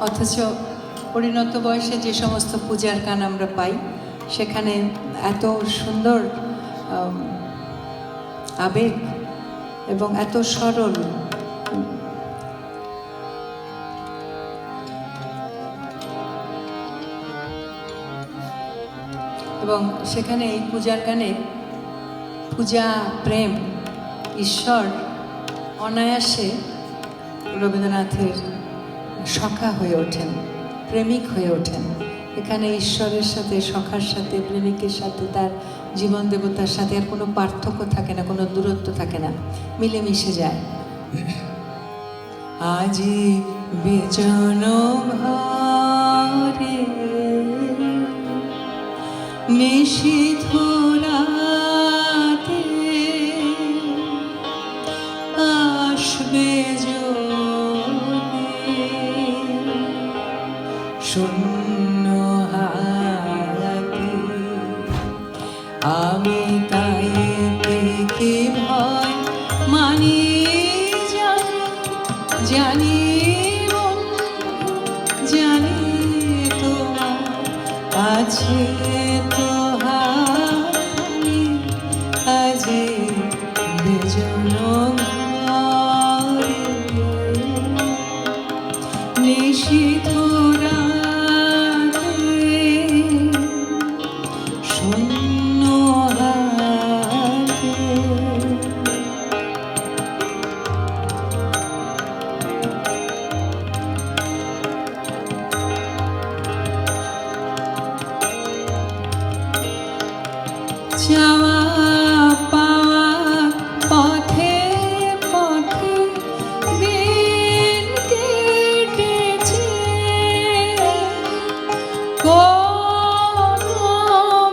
অথচ পরিণত বয়সে যে সমস্ত পূজার গান আমরা পাই সেখানে এত সুন্দর আবেগ এবং এত সরল এবং সেখানে এই পূজার গানে পূজা, প্রেম, ঈশ্বর অনায়াসে রবীন্দ্রনাথের সখা হয়ে ওঠেন, প্রেমিক হয়ে ওঠেন। এখানে ঈশ্বরের সাথে, সখার সাথে, প্রেমিকের সাথে, তার জীবন দেবতার সাথে আর কোনো পার্থক্য থাকে না, কোনো দূরত্ব থাকে না, মিলেমিশে যায়। আজি বিজন ঘরে নিশীথ রাতে আসবে শূন্য হাতে, আমি তাই কি ভয় মানি, জানি জানি তোমার আছে তো হাতে, আজি বিজন ঘরে নিশীথ যাওয়া পাওয়া পথে পথে দিন কেটেছে, কোনো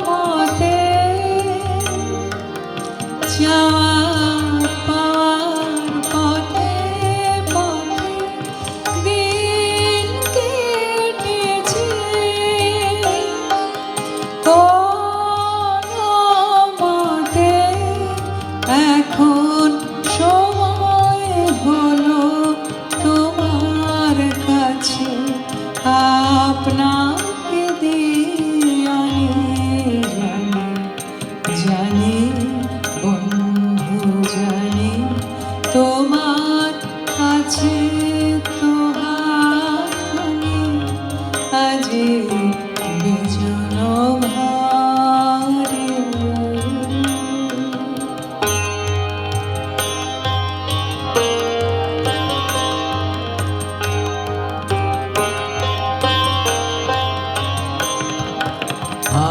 মতে যাওয়া পাওয়ার পথে পথে দিন কেটেছে, এখন সময় হলো তোমার কাছে আপনাকে দিয়ে জানি, জানি বন্ধু জানি তোমার কাছে তো হাতখানি, আজি বিজন ঘরে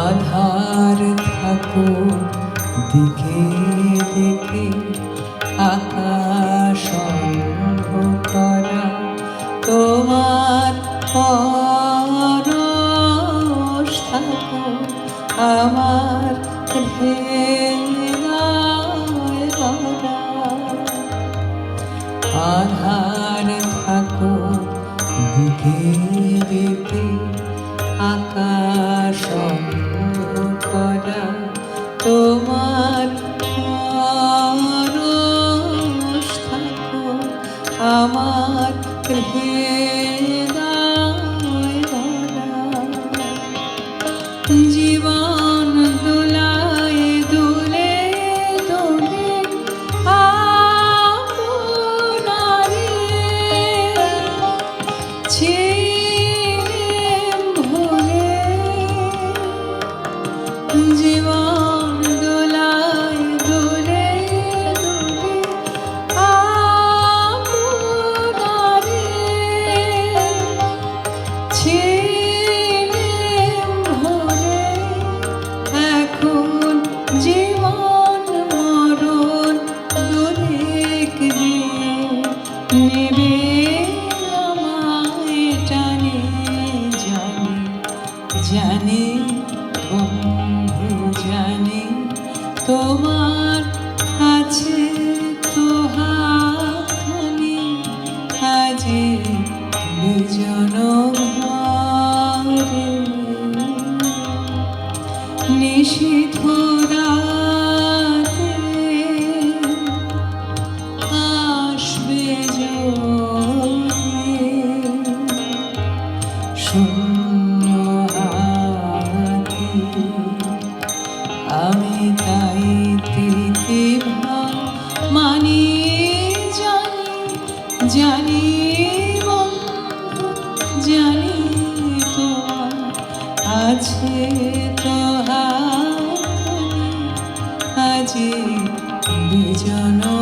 আধার থাকো দিকে দিকে আকাশ অন্ধকারা, তোমার পরশ থাকো আমার হৃদয় ভরা, আধার থাকো দিকে দিকে আকাশ অন্ধকারা, তোমার পরশ থাকো আমার হৃদয় ভরা, জীবন দোলায় দোলে দোলে আপনারে জীবন দোলায় দোলে দোলে আপনারে ছিলেম ভরে, এখন জীবন মরণ দোলেক নেবে আমায় টানে, জানি জানি বন্ধু জানি তোমার আছে তো হাতখানি, আজি বিজন ঘরে নিশীথ রাতে আসবে যদি তোমার আছে তো হাত আজি বিজন